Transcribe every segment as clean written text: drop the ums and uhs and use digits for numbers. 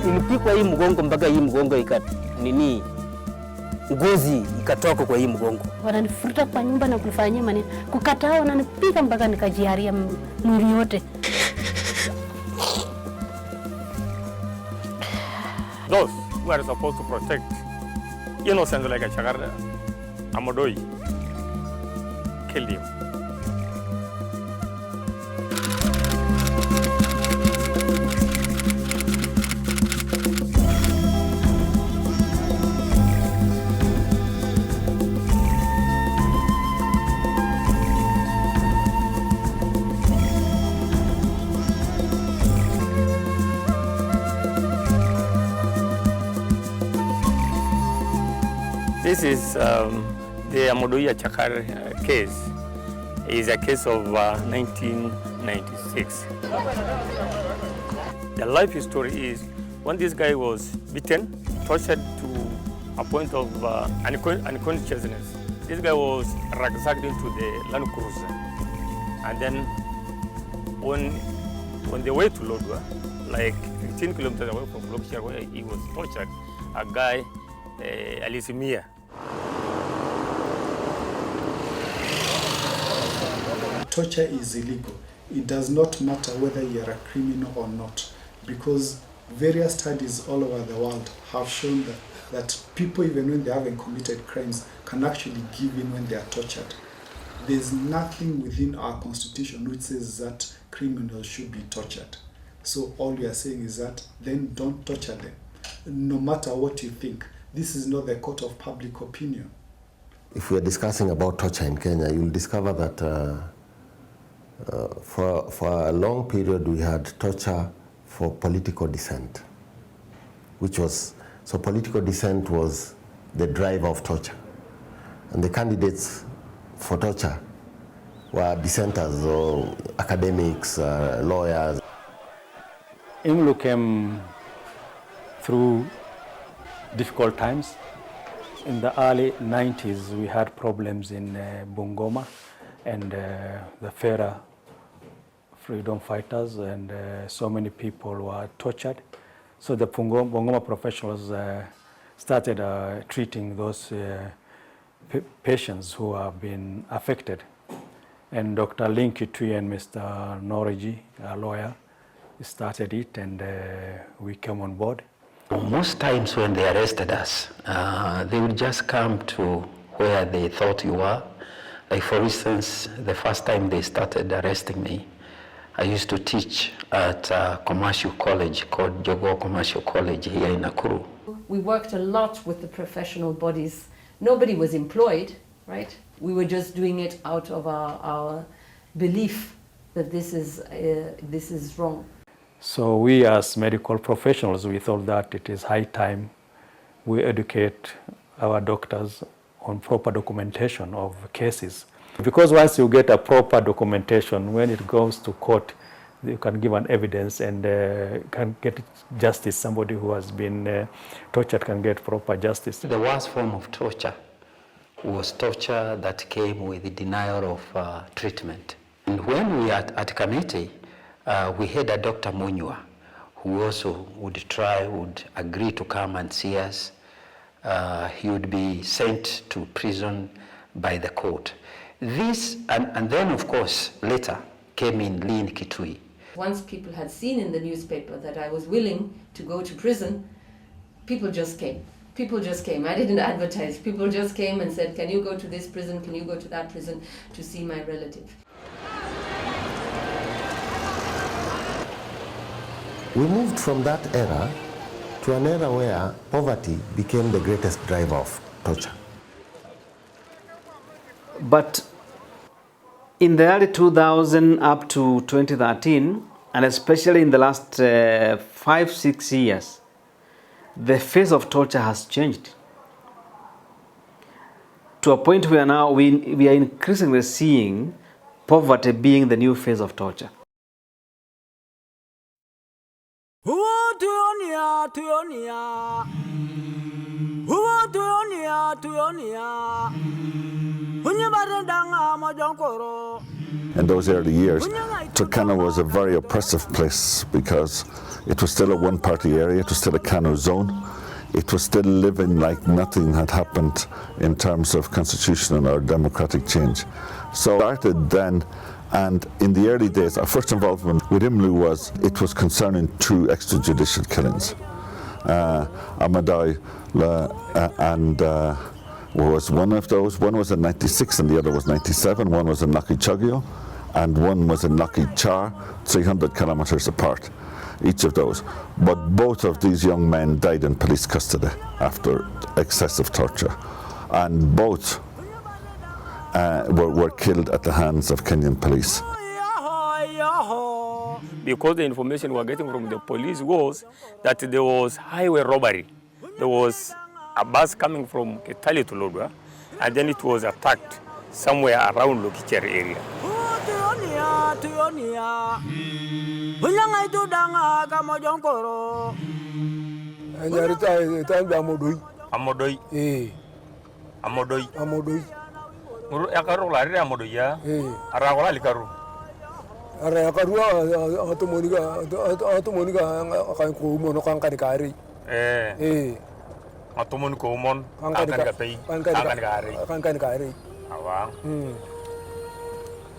Ilipikwa hii mgongo mpaka hii mgongo ngozi ikatoka kwa hii mgongo. Wananifuruta kwa nyumba na kunifanyia maneno. Kukataa wananipiga mpaka nikajiharia mwili yote. Those who are supposed to protect innocent like a Chagarda, Amadoi, killed him. This is the Amodoia Chakar case. It is a case of 1996. The life story is when this guy was beaten, tortured to a point of unconsciousness. This guy was rucksacked into the Land Cruiser. And then on the way to Lodwar, like 15 kilometers away from Lokshar where he was tortured, a guy, Alisimia, torture is illegal. It does not matter whether you are a criminal or not, because various studies all over the world have shown that people, even when they haven't committed crimes, can actually give in when they are tortured. There's nothing within our constitution which says that criminals should be tortured. So all we are saying is that then don't torture them, no matter what you think. This is not the court of public opinion. If we are discussing about torture in Kenya, you'll discover that for a long period we had torture for political dissent, so political dissent was the driver of torture. And the candidates for torture were dissenters or academics, lawyers. Imlu came through difficult times. In the early 90s, we had problems in Bungoma, and the Fera freedom fighters, and so many people were tortured. So the Bungoma professionals started treating those patients who have been affected. And Dr. Linky Tui and Mr. Noriji, a lawyer, started it, and we came on board. Most times when they arrested us, they would just come to where they thought you were. Like for instance, the first time they started arresting me, I used to teach at a commercial college called Jogo Commercial College here in Nakuru. We worked a lot with the professional bodies. Nobody was employed, right? We were just doing it out of our belief that this is wrong. So we as medical professionals, we thought that it is high time we educate our doctors on proper documentation of cases. Because once you get a proper documentation, when it goes to court, you can give an evidence and can get justice. Somebody who has been tortured can get proper justice. The worst form of torture was torture that came with the denial of treatment. And when we were at Kamiti, we had a Dr. Munywa who also would agree to come and see us. He would be sent to prison by the court. This, and then of course, later came in Lin Kitui. Once people had seen in the newspaper that I was willing to go to prison, people just came. People just came. I didn't advertise. People just came and said, can you go to this prison? Can you go to that prison to see my relative? We moved from that era to an era where poverty became the greatest driver of torture. But in the early 2000 up to 2013, and especially in the last 5-6 years, the face of torture has changed to a point where now we are increasingly seeing poverty being the new face of torture. Tuonia, In those early years, Turkana was a very oppressive place because it was still a one-party area, it was still a Kanu zone. It was still living like nothing had happened in terms of constitutional or democratic change. So I started then, and in the early days, our first involvement with Imlu was concerning two extrajudicial killings. Amadai was one of those. One was in 96 and the other was 97. One was in Naki Chagyo and one was in Naki Char, 300 kilometers apart, each of those. But both of these young men died in police custody after excessive torture. And both were killed at the hands of Kenyan police. Because the information we were getting from the police was that there was highway robbery. There was a bus coming from Kitale to Lodwar, and then it was attacked somewhere around Lokicheri area. Amodoi. Yakaru lari Amodoi ya. Aragola likaru. Matumon ko umon akan kapay akan kari awang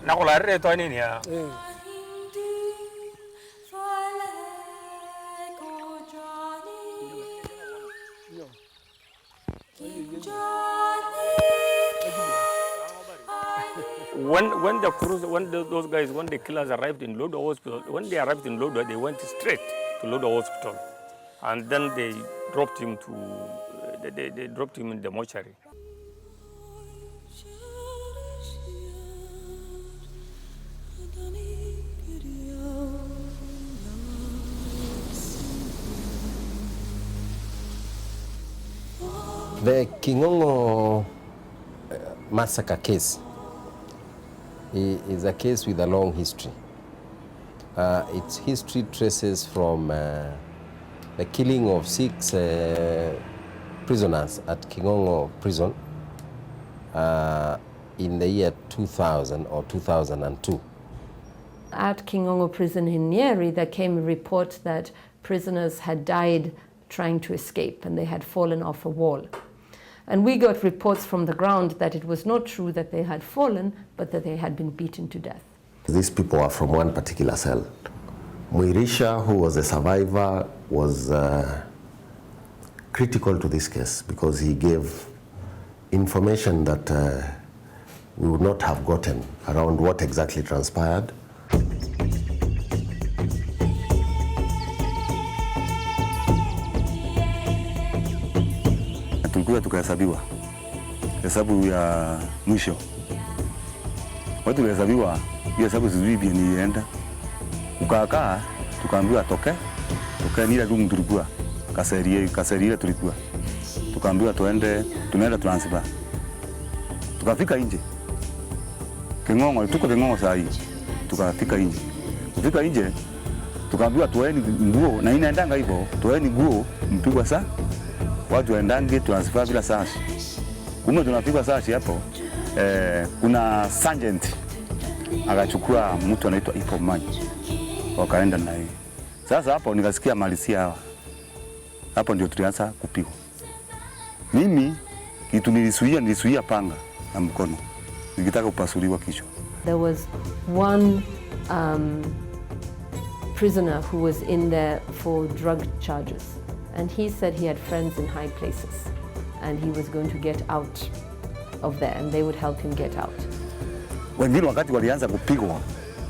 nakulari ito ini niya when the killers arrived in Lodwar Hospital, when they arrived in Lodwar, they went straight to Lodwar Hospital, and then they dropped him in the mortuary. The Kingongo massacre case is a case with a long history. Its history traces from the killing of 6 prisoners at Kingongo prison in the year 2000 or 2002. At Kingongo prison in Nyeri, there came a report that prisoners had died trying to escape and they had fallen off a wall. And we got reports from the ground that it was not true that they had fallen, but that they had been beaten to death. These people are from one particular cell. Muirisha, who was a survivor, was critical to this case because he gave information that we would not have gotten around what exactly transpired. Tulikuwa tukahesabiwa hesabu ya mwisho. Watu tulihesabiwa, hiyo hesabu sijui bien ilienda. Ukakaa tukaambiwa toke ni ile room tulikuwa kaseria tulikuwa. Tukaambiwa tunaenda transfer. Tukafika nje. Kingongo tuko Kingongo saa hii. Tukafika nje. Kufika nje tukaambiwa toeni nguo na inaendanga hivyo. Toeni nguo mpigwa saa. Watu waendange transfer bila sashi. Kumbe tunapigwa sashi hapo. Kuna sergeant akachukua mtu anaitwa Ipo Maji. Wakaenda na yeye. Sasa hapo nikasikia malisia hawa. Hapo ndio tulianza kupigwa. Mimi kitu nilisuia panga na mkono. Nikitaka kupasuliwa kichwa. There was one prisoner who was in there for drug charges. And he said he had friends in high places and he was going to get out of there and they would help him get out. Wengine wakati walianza kupigwa,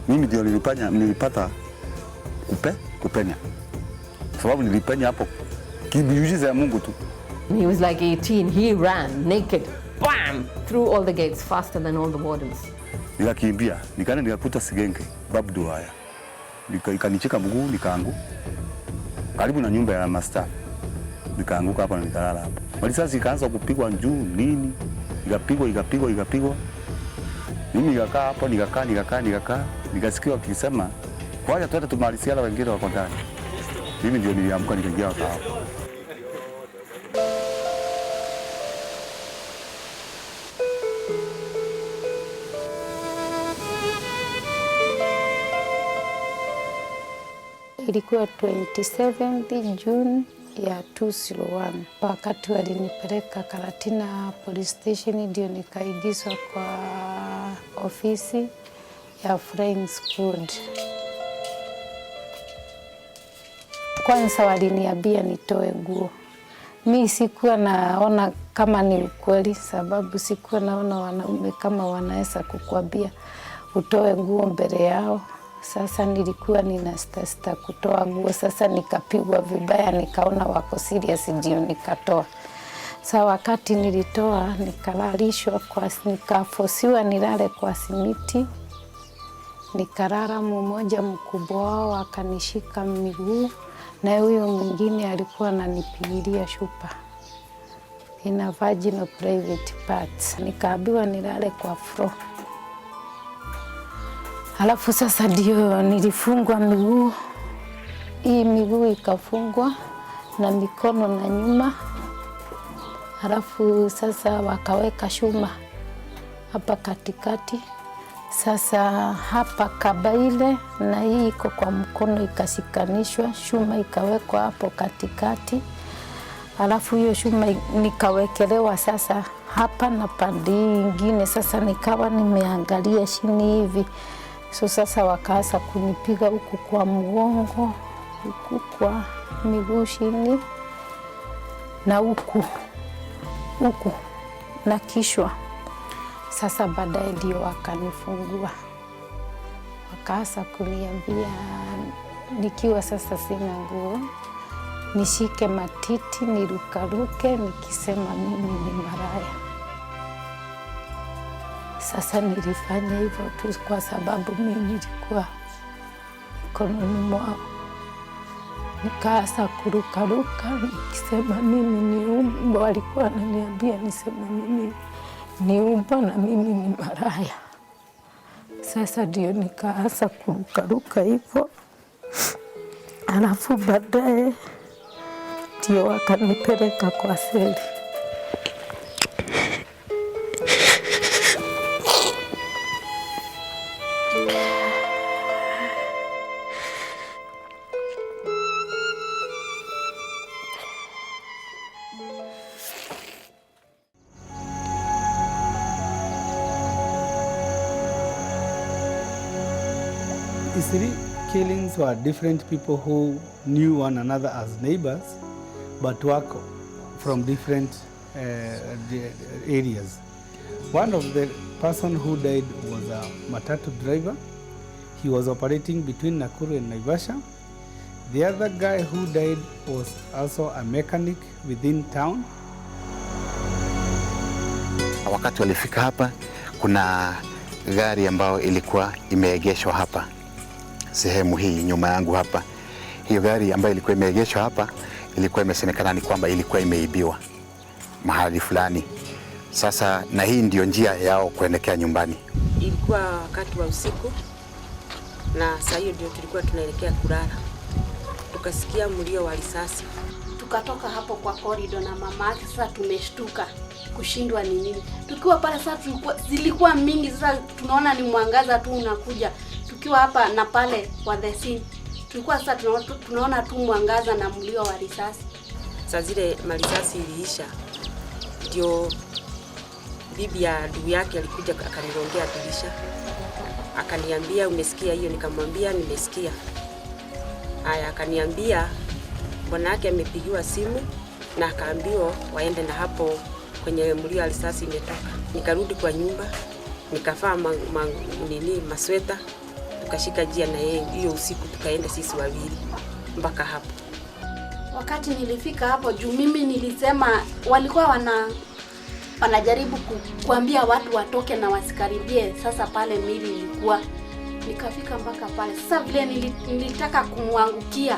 mimi ndio nilipata kupenya. Sababu nilipenya hapo kibiujiza ya Mungu tu. He was like 18, he ran naked, bam, through all the gates faster than all the wardens. Nikakimbia, nikaenda nikakuta Sigenge, Babdu haya. Ikanicheka mguu nikaanguka. Karibu na nyumba ya master. Nikaanguka hapo na nikalala hapo. Risasi ikaanza kupigwa juu nini? Ikapigwa. Mimi nikakaa hapo nikakaa. Nikasikia wakisema, "Wacha tuende tumalizie wale wengine wako ndani." Mimi ndio niliamka nikaingia hapo. Ilikuwa 27th June ya 2001. Wakati walinipeleka Karatina police station ndio nikaigizwa kwa ofisi ya Flying Squad. Kwanza waliniambia nitoe nguo. Mimi sikuwa naona kama ni ukweli, sababu sikuwa naona wanaume kama wanaweza kukuambia utoe nguo mbele yao. Sasa nilikuwa ninasita kutoa nguo. Sasa nikapigwa vibaya, nikaona wako serious ndio nikatoa. Sasa wakati nilitoa nikalalishwa nikafosiwa nilale kwa simiti. Nikalala, mmoja mkubwa wao akanishika miguu na huyo mwingine alikuwa ananipigilia shupa ina vaginal private parts. Nikaambiwa nilale kwa floor. Halafu sasa ndio nilifungwa miguu. Hii miguu ikafungwa na mikono na nyuma. Halafu sasa wakaweka shuma hapa katikati. Sasa hapa kabaile na hii iko kwa mkono ikasikanishwa, shuma ikawekwa hapo katikati. Halafu hiyo shuma nikawekelewa sasa hapa na pande nyingine. Sasa nikawa nimeangalia chini hivi. So sasa wakaanza kunipiga huku kwa mgongo, huku kwa miguu chini na huku na kichwa. Sasa baadaye ndio wakanifungua. Wakaanza kuniambia nikiwa sasa sina nguo, nishike matiti nirukaruke nikisema mimi ni maraya. Sasa nilifanya hivyo tu kwa sababu mimi nilikuwa mikononi mwao. Nikaanza kurukaruka nikisema mimi ni umbwa. Walikuwa wananiambia niseme mimi ni umbwa na mimi ni maraya. Sasa ndio nikaanza kurukaruka hivyo. Alafu baadaye ndio wakanipeleka kwa seli. These killings were different people who knew one another as neighbors, but work from different areas. One of the person who died was a matatu driver. He was operating between Nakuru and Naivasha. The other guy who died was also a mechanic within town. Wakati walifika hapa, kuna gari ambayo ilikuwa imeegeshwa hapa sehemu hii nyuma yangu hapa. Hiyo gari ambayo ilikuwa imeegeshwa hapa ilikuwa imesemekana ni kwamba ilikuwa imeibiwa mahali fulani. Sasa na hii ndio njia yao kuelekea nyumbani. Ilikuwa wakati wa usiku na saa hiyo ndio tulikuwa tunaelekea kulala. Tukasikia mlio wa risasi. Tukatoka hapo kwa korido na mama yake. Sasa tumeshtuka kushindwa ni nini. Tukiwa pale sasa zilikuwa mingi. Sasa tunaona ni mwangaza tu unakuja. Tukiwa hapa na pale kwa the scene, tulikuwa sasa tunaona tu mwangaza na mlio wa risasi. Sasa zile marisasi iliisha, ndio bibi ya ndugu yake alikuja akanirongea dirisha. Akaniambia umesikia hiyo? Nikamwambia nimesikia. Haya, akaniambia bwana yake amepigiwa simu na akaambiwa waende na hapo kwenye mlio wa risasi imetoka. Nikarudi kwa nyumba, nikavaa masweta. Tukashika njia na yeye hiyo usiku, tukaenda sisi wawili mpaka hapo. Wakati nilifika hapo juu mimi nilisema walikuwa wanajaribu kuambia watu watoke na wasikaribie. Sasa pale mili ilikuwa, nikafika mpaka pale. Sasa vile nilitaka kumwangukia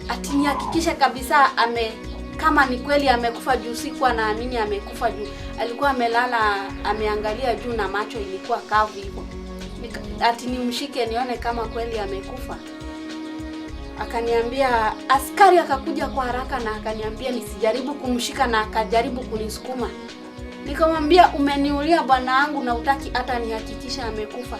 ati nihakikishe kabisa kama ni kweli amekufa juu. Sikuwa naamini amekufa juu. Alikuwa amelala ameangalia juu na macho ilikuwa kavu hivyo. Ati nimshike nione kama kweli amekufa. Akaniambia askari akakuja kwa haraka na akaniambia nisijaribu kumshika na akajaribu kunisukuma. Nikamwambia umeniulia bwana wangu na utaki hata nihakikisha amekufa.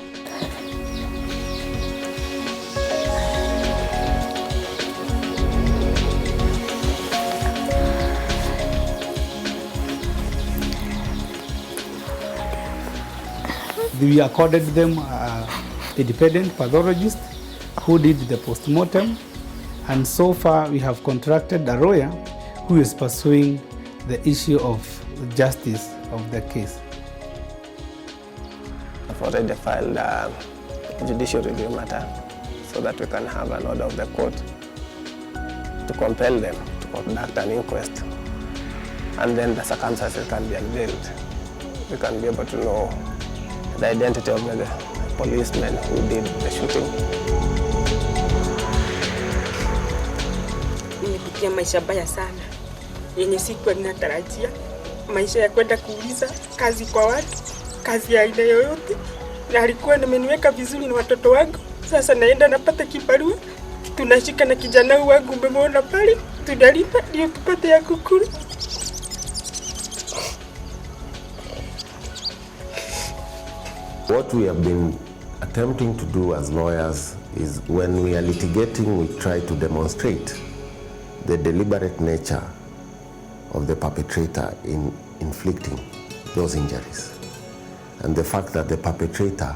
We accorded them a independent pathologist who did the postmortem, and so far we have contracted a lawyer who is pursuing the issue of justice of the case. I've already filed a judicial review matter so that we can have an order of the court to compel them to conduct an inquest, and then the circumstances can be unveiled. We can be able to know the identity of the policemen who did the shooting. Nimepitia maisha baya sana yenye sikuwa ninatarajia, maisha ya kwenda kuuliza kazi kwa watu, kazi ya aina yoyote, na alikuwa nimeniweka vizuri na watoto wangu. Sasa naenda napata kibarua, tunashika na kijana wangu umemwona pale, tunalipa ndio tupate ya kukula. What we have been attempting to do as lawyers is when we are litigating, we try to demonstrate the deliberate nature of the perpetrator in inflicting those injuries, and the fact that the perpetrator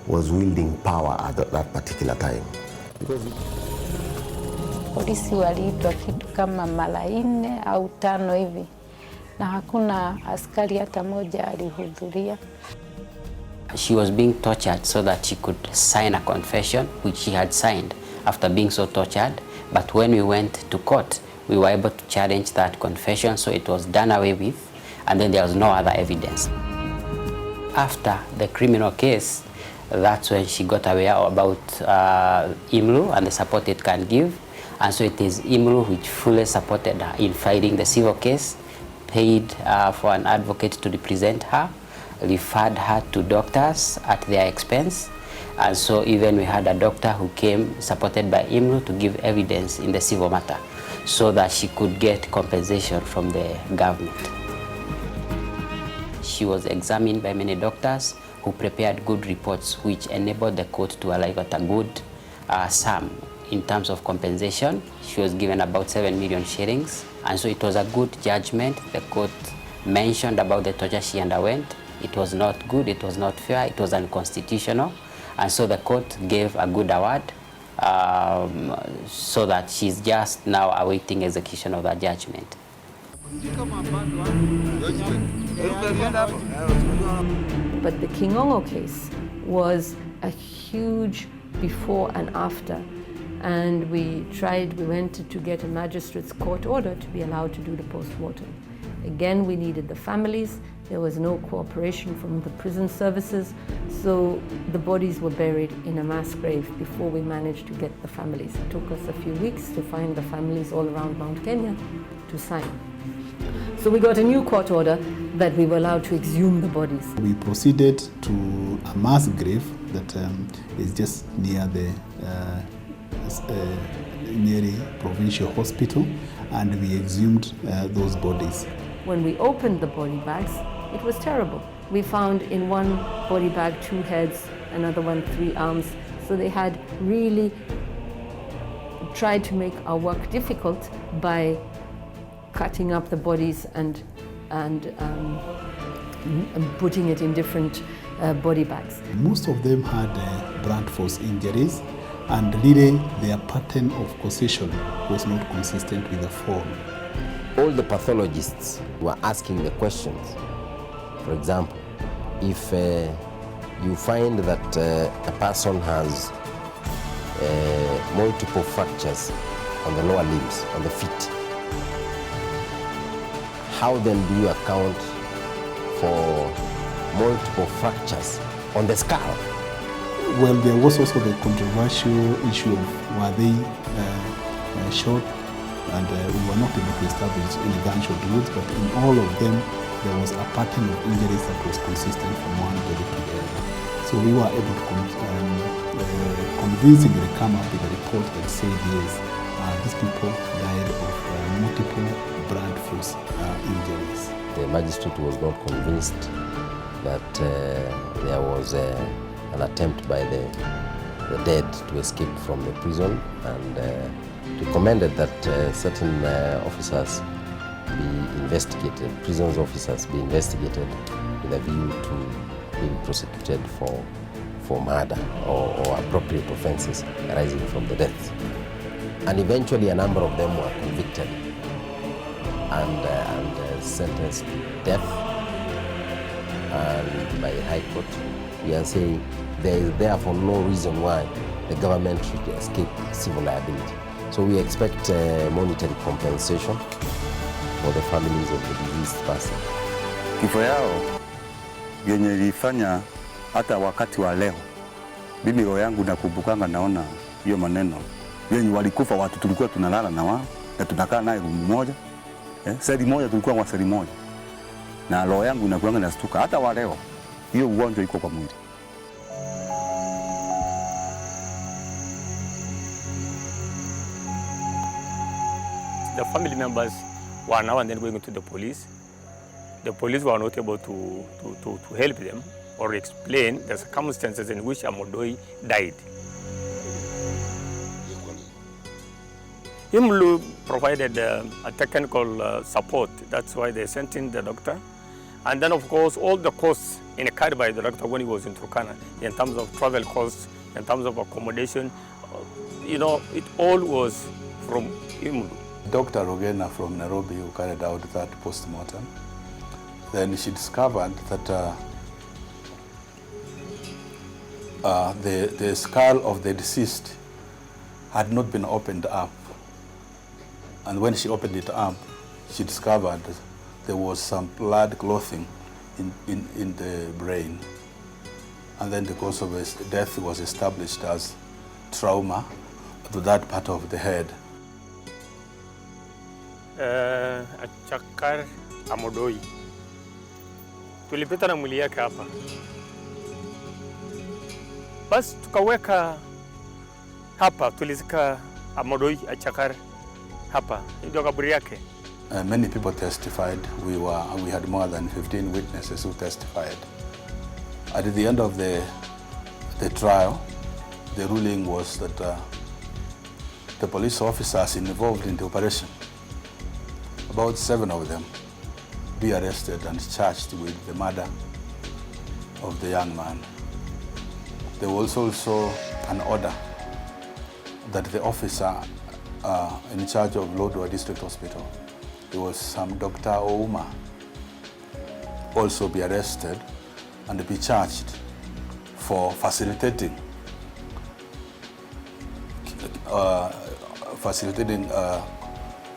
was wielding power at that particular time. Polisi waliitwa kitu kama mara 4 au 5 hivi, na hakuna askari hata moja alihudhuria. She was being tortured so that she could sign a confession, which she had signed after being so tortured. But when we went to court, we were able to challenge that confession, so it was done away with, and then there was no other evidence. After the criminal case, that's when she got aware about Imlu and the support it can give. And so it is Imlu which fully supported her in filing the civil case, paid for an advocate to represent her, referred her to doctors at their expense. And so even we had a doctor who came supported by Imlu to give evidence in the civil matter so that she could get compensation from the government. She was examined by many doctors who prepared good reports which enabled the court to arrive at a good sum in terms of compensation. She was given about 7 million shillings, and so it was a good judgment. The court mentioned about the torture she underwent. It was not good, it was not fair, it was unconstitutional, and so the court gave a good award so that she's just now awaiting execution of that judgment. But the Kingongo case was a huge before and after, and we went to get a magistrate's court order to be allowed to do the post-mortem. Again, we needed the families. There was no cooperation from the prison services, so the bodies were buried in a mass grave before we managed to get the families. It took us a few weeks to find the families all around Mount Kenya to sign. So we got a new court order that we were allowed to exhume the bodies. We proceeded to a mass grave that is just near the Nyeri Provincial Hospital, and we exhumed those bodies. When we opened the body bags, it was terrible. We found in one body bag 2 heads, another one 3 arms. So they had really tried to make our work difficult by cutting up the bodies and putting it in different body bags. Most of them had blunt force injuries, and really their pattern of causation was not consistent with the fall. All the pathologists were asking the questions. For example, if you find that a person has multiple fractures on the lower limbs, on the feet, how then do you account for multiple fractures on the skull? Well, there was also the controversial issue of were they shot, and we were not able to establish any gunshot wounds, but in all of them there was a pattern of injuries that was consistent from one body to the other. So we were able to convincingly come up with a report that said yes, these people died of multiple blunt force injuries. The magistrate was not convinced that there was an attempt by the dead to escape from the prison, and recommended that certain officers be investigated, prisons officers be investigated with a view to being prosecuted for murder or appropriate offences arising from the death. And eventually a number of them were convicted and sentenced to death and by High Court. We are saying there is therefore no reason why the government should escape civil liability. So we expect monetary compensation for the families of the deceased person. Kifo yao yenye ilifanya hata wakati wa leo, mimi roho yangu nakumbukanga, naona hiyo maneno yenye walikufa watu tulikuwa tunalala na wao na tunakaa naye room moja, seli moja, tulikuwa kwa seli moja, na roho yangu inakuanga nastuka hata wa leo, hiyo ugonjwa iko kwa mwili. The family members were now and then going to the police. The police were not able to help them or explain the circumstances in which Amodoi died. Imlu provided a technical support. That's why they sent in the doctor. And then, of course, all the costs incurred by the doctor when he was in Turkana, in terms of travel costs, in terms of accommodation, you know, it all was from Imlu. Dr. Rogena from Nairobi, who carried out that post-mortem, then she discovered that the skull of the deceased had not been opened up. And when she opened it up, she discovered there was some blood clothing in the brain. And then the cause of his death was established as trauma to that part of the head. Achakar Amodoi. Tulipita na mwili yake hapa. Bas tukaweka hapa, tulizika Amodoi Achakar hapa. Ndio kaburi yake. Many people testified. We had more than 15 witnesses who testified. At the end of the trial, the ruling was that the police officers involved in the operation, about 7 of them, be arrested and charged with the murder of the young man. There was also an order that the officer in charge of Lodwar District Hospital, there was some Dr. Ouma, also be arrested and be charged for facilitating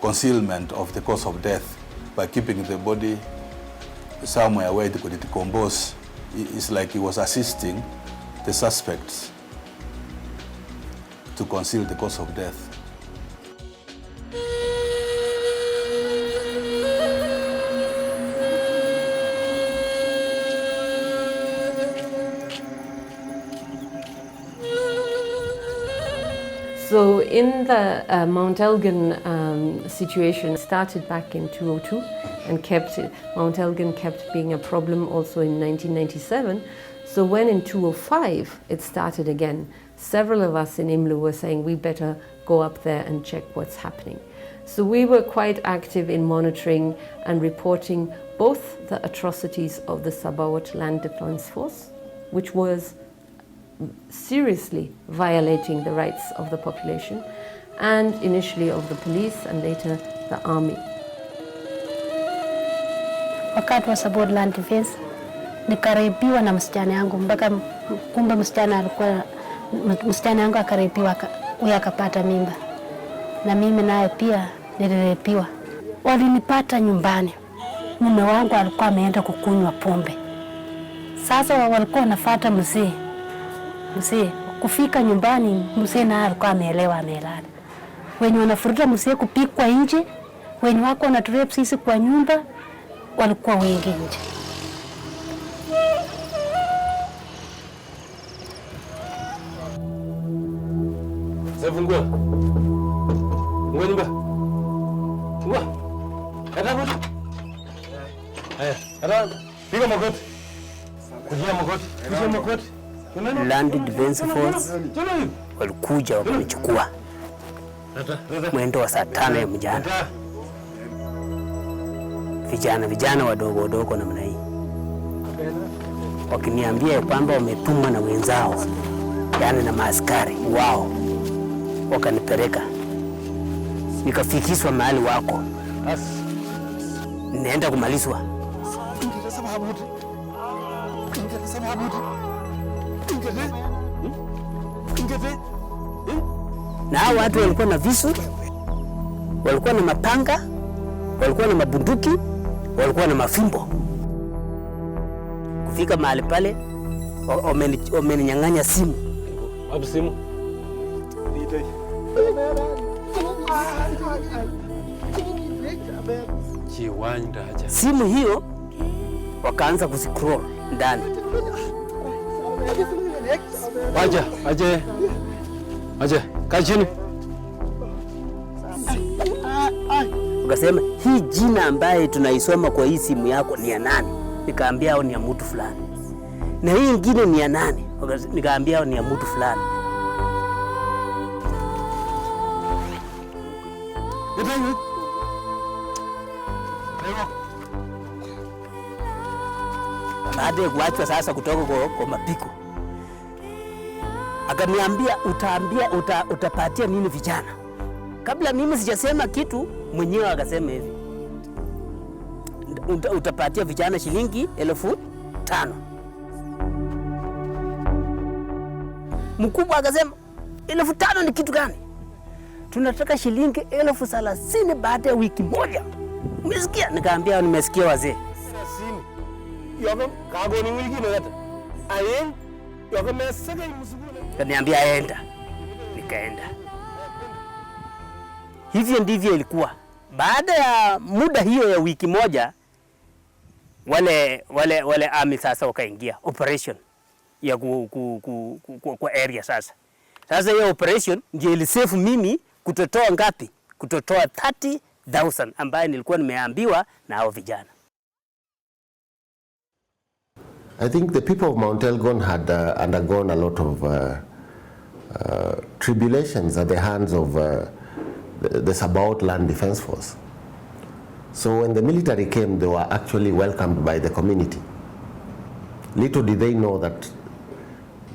concealment of the cause of death by keeping the body somewhere where it could decompose. It's like he was assisting the suspects to conceal the cause of death. So in the Mount Elgin situation started back in 2002 and Mount Elgin kept being a problem also in 1997. So when in 2005 it started again, several of us in Imlu were saying we better go up there and check what's happening. So we were quite active in monitoring and reporting both the atrocities of the Sabawat Land Defense Force, which was seriously violating the rights of the population, and initially of the police and later the army. Wakati wa Sabawat Land Defense nikaribiwa na msichana yangu, mpaka kumbe msichana yangu akaribiwa, huyo akapata mimba, na mimi naye pia niliribiwa. Walinipata nyumbani, mume wangu alikuwa ameenda kukunywa pombe. Sasa walikuwa wanafuata mzee. Kufika nyumbani, mzee naye alikuwa ameelewa, amelala. Wenye wanafuruta mzee kupikwa nje, wenye wako wanaturep sisi kwa nyumba, walikuwa wengi nje. Fungua nyumba. Fungua. Kata magoti. Kata. Piga magoti. Kujia magoti. Kujia magoti. Land Defense Force walikuja wakanichukua mwendo wa saa 5 ya mjana. Vijana wadogo namna hii wakiniambia kwamba wametumwa na wenzao, yaani na maaskari wao, wakanipeleka nikafikishwa mahali wako, naenda kumalizwa. Na hao watu walikuwa na visu, walikuwa na mapanga, walikuwa na mabunduki, walikuwa na mafimbo. Kufika mahali pale, wameninyang'anya simu. Wapi simu? Simu hiyo wakaanza kuscroll ndani. Aje, kaa chini. Wakasema hii jina ambaye tunaisoma kwa hii simu yako ni ya nani? Nikaambia hao ni ya mtu fulani. Na hii nyingine ni ya nani? Nikaambia hao ni ya mtu fulani. Baada ya kuachwa sasa kutoka kwa mapiko, akaniambia utapatia nini vijana? Kabla mimi sijasema kitu, mwenyewe akasema hivi, utapatia vijana shilingi 5,000. Mkubwa akasema 5,000 ni kitu gani? Tunataka shilingi 30,000 baada ya wiki moja. Umesikia? Nikaambia nimesikia wazee. Kaniambia enda. Nikaenda. Hivyo ndivyo ilikuwa. Baada ya muda hiyo ya wiki moja, wale army sasa wakaingia operation ya kwa area sasa. Sasa hiyo operation ndio ilisave mimi kutotoa ngapi? Kutotoa 30,000 ambaye nilikuwa nimeambiwa na hao vijana. I think the people of Mount Elgon had undergone a lot of tribulations at the hands of the Sabaot Land Defense Force. So when the military came, they were actually welcomed by the community. Little did they know that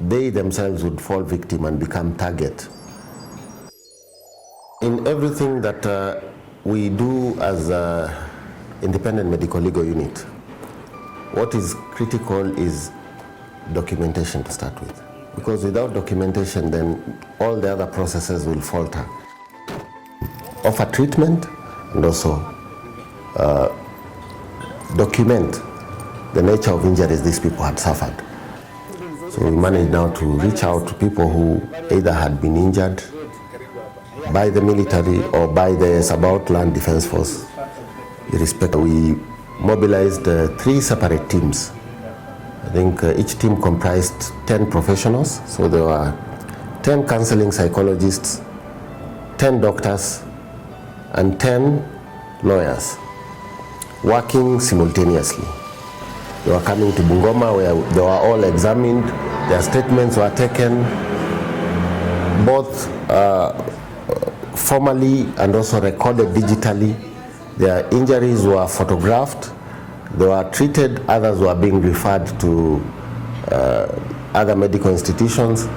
they themselves would fall victim and become target. In everything that we do as an independent medical legal unit, what is critical is documentation to start with. Because without documentation, then all the other processes will falter. Offer treatment and also document the nature of injuries these people had suffered. So we managed now to reach out to people who either had been injured by the military or by the Sabaot Land Defense Force. We mobilized 3 separate teams. I think each team comprised 10 professionals. So there were 10 counseling psychologists, 10 doctors, and 10 lawyers working simultaneously. They were coming to Bungoma where they were all examined. Their statements were taken both formally and also recorded digitally. Their injuries were photographed. They were treated. Others were being referred to other medical institutions.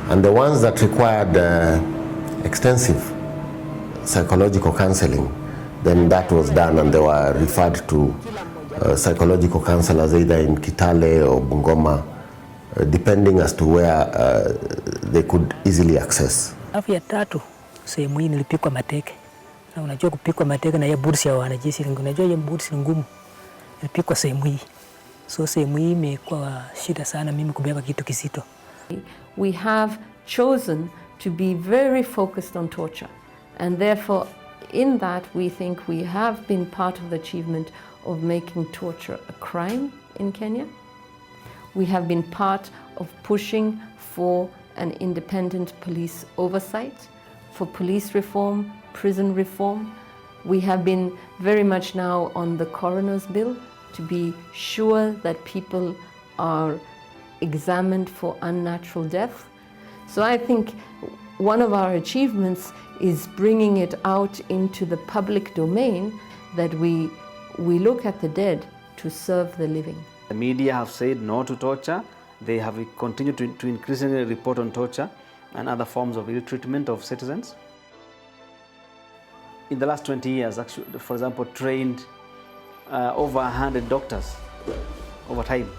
And the ones that required extensive psychological counseling, then that was done and they were referred to psychological counselors either in Kitale or Bungoma, depending as to where they could easily access. Alafu ya tatu, sehemu hii nilipikwa mateke. Na unajua kupikwa mateke na ya bursi ya wanajeshi, unajua ya bursi ngumu. Nilipikwa sehemu hii. So sehemu hii imekuwa shida sana mimi kubeba kitu kizito. We have chosen to be very focused on torture, and therefore in that we think we have been part of the achievement of making torture a crime in Kenya. We have been part of pushing for an independent police oversight, for police reform, prison reform. We have been very much now on the coroner's bill to be sure that people are examined for unnatural death. So I think one of our achievements is bringing it out into the public domain that we look at the dead to serve the living. The media have said no to torture. They have continued to increasingly report on torture and other forms of ill treatment of citizens. In the last 20 years, actually, for example, trained over 100 doctors over time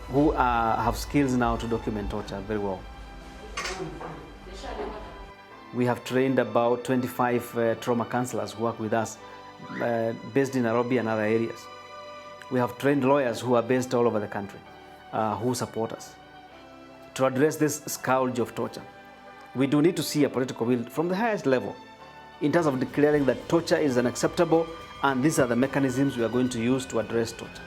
who have skills now to document torture very well. We have trained about 25 trauma counselors who work with us, based in Nairobi and other areas. We have trained lawyers who are based all over the country, who support us to address this scourge of torture. We do need to see a political will from the highest level in terms of declaring that torture is unacceptable, and these are the mechanisms we are going to use to address torture.